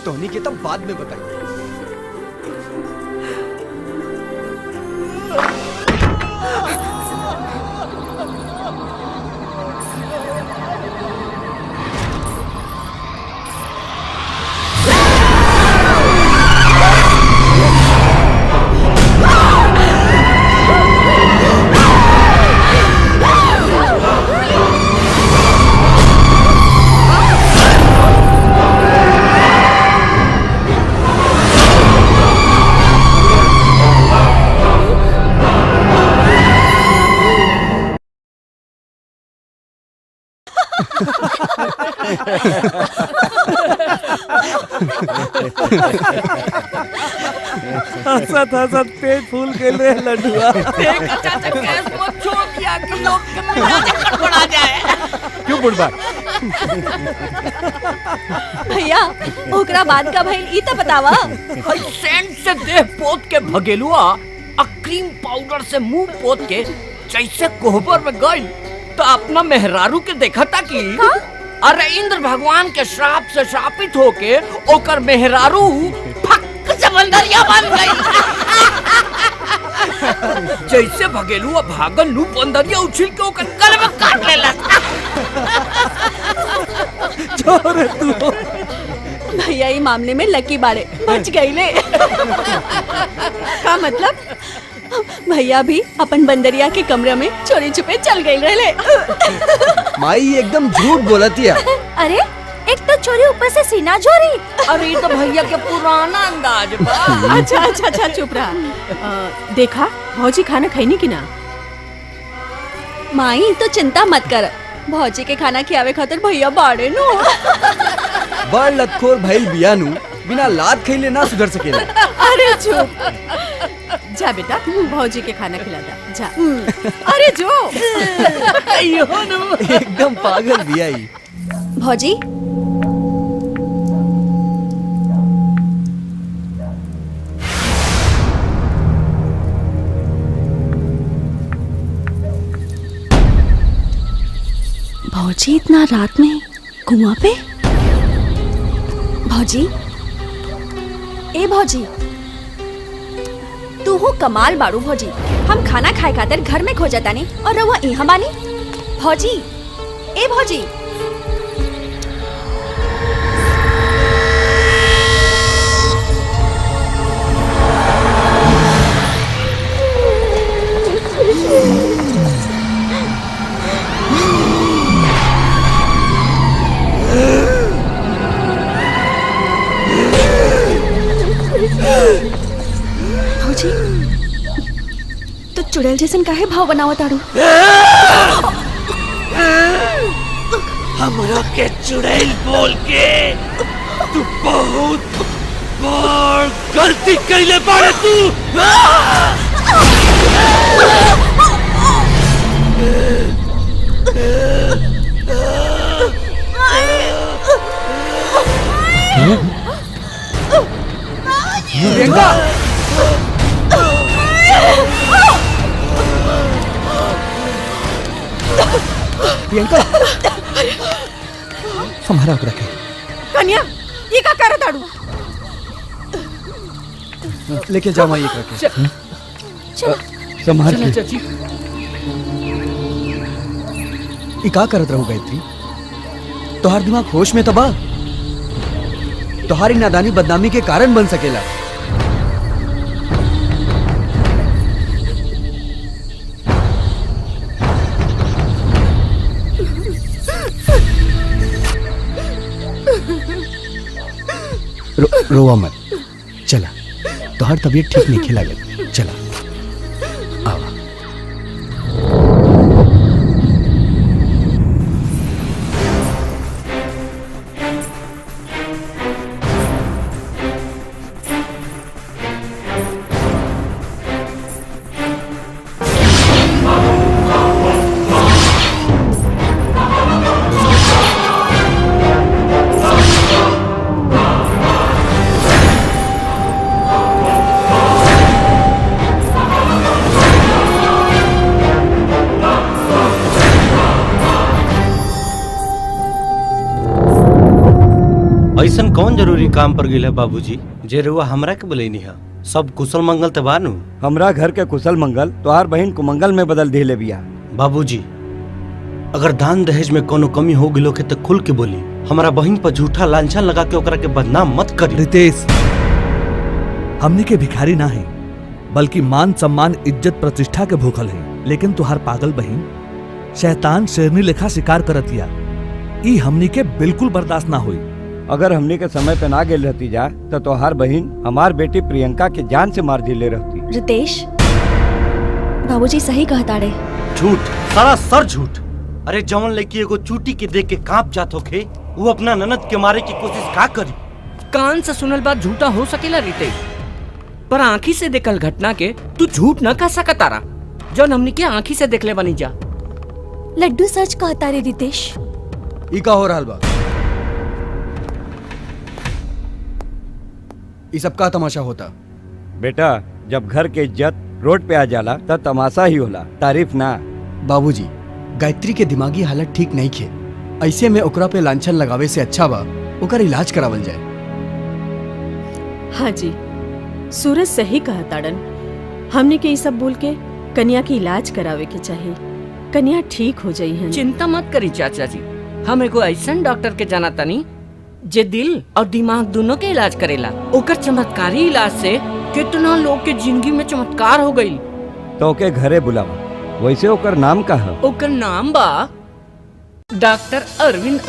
टोनी के तब बाद में बताइए। हंसत हंसत पेट फूल के ले लड्डुआ। चाचा गैस मत छोड़ दिया कि लोग के मिजाज गड़बड़ा जाए। क्यों बुढ़बा? भैया ओकरा बाद का भइल ई त बतावा। हई सेंट से देह पोत के भगेलुआ आ क्रीम पाउडर से मुंह पोत के जैसे कोहबर में गई तो अपना मेहरारू के देखा था कि अरे इंद्र भगवान के श्राप से श्रापित होके ओकर मेहरारू फक समंदरिया बन गई। जैसे भगेलुआ भागल लू बंदरिया उछल के ओकर गल में काट लेला। छोड़ तू। भैया ई मामले में लकी बाड़े बच गईले। का मतलब भैया भी अपन बंदरिया के कमरे में चोरी छुपे चल गई रहले। माई एकदम झूठ बोलती है। अरे एक तो चोरी ऊपर से सीना चोरी। अरे ये तो भैया के पुराना अंदाज बा। अच्छा अच्छा अच्छा चुप रहा। देखा भौजी खाना खैनी की ना? माई तो चिंता मत कर, भौजी के खाना खियावे खातिर भैया बाड़े नु। बड़ लतखोर भइल बियानु, बिना लात खइले ना सुधर सकेला। अरे चुप जा बेटा, भौजी के खाना खिला दा जा। अरे जो एकदम पागल बियाई। भौजी भौजी इतना रात में कुआं पे? भौजी ए भौजी तू हो कमाल बाड़ू भौजी। हम खाना खाए खातिर घर में खो जाता नहीं और रहुआ यहाँ बानी। भौजी ए भौजी भौजी तो चुड़ैल जैसन काहे भाव बनावा ताड़ू? हमरा के चुड़ैल बोल के तू बहुत बड़ गलती कैले बाड़े तू। प्रियंका प्रियंका हमारा रखे। कन्या ये का करत आड़ू? लेके जाओ माई एक रखे। संभाल के। चाची ई का करत रहू गायत्री? तोहार दिमाग होश में तबा? तोहारी नादानी बदनामी के कारण बन सकेला। रोवा मत, चला तोहार तबीयत ठीक नहीं खिला गई। चला आवा। ऐसन कौन जरूरी काम पर गेल है बाबूजी जे रुआ हमरा के बोलेनी है? सब कुशल मंगल ते बानू? हमरा घर के कुशल मंगल तोहार बहन कुमंगल में बदल दिले बिया। बाबूजी अगर दान दहेज में कोनो कमी हो गिलो के तो खुल के बोली। हमारा बहन पर झूठा लांछन लगा के ओकरा के बदनाम मत करी। रितेश, हमनी के भिखारी ना है, बल्कि मान सम्मान इज्जत प्रतिष्ठा के भूखल है। लेकिन तुहार पागल बहन शैतान शेरनी लेखा शिकार करतिया, ई हमनी के बिल्कुल बर्दाश्त ना हुई। अगर हमने के समय पे ना गेल रहती जा तो तोहार बहन हमार बेटी प्रियंका के जान से मार दिले रहती। रितेश, बाबूजी सही कहता रे। झूठ, सारा सर झूठ। अरे जवन लड़की एगो चूटी के देख के कांप जात होखे, वो अपना ननद के मारे की कोशिश का करी? कान से सुनल बात झूठा हो सकेला रितेश, पर आंखी से देखल घटना के तू झूठ न कह सकतारा जौन हमनी के आंखी से देखले बनी जा। लड्डू सच कहता रे रितेश। ई का हो रहल बा? ई सब का तमाशा होता? बेटा, जब घर के इज्जत रोड पे आ जाला तब तमाशा ही होला, तारीफ ना। बाबूजी, गायत्री के दिमागी हालत ठीक नहीं खे। ऐसे में ओकरा पे लांछन लगावे से अच्छा बा ओकर इलाज करावल जाए। हाँ जी, सूरज सही कहा ताड़न। हमने के ये सब बोल के कन्या की इलाज करावे के चाहिए। कन्या ठीक हो जाई है। चिंता मत करी चाचा जी, हम एगो ऐसन डॉक्टर के जाना तानी जे दिल और दिमाग दोनों के इलाज करेला। ओकर चमत्कारी इलाज से कितना लोग के जिंदगी में चमत्कार हो गई। तो के घरे बुलावा। वैसे ओकर नाम का है? ओकर नाम बा डॉक्टर अरविंद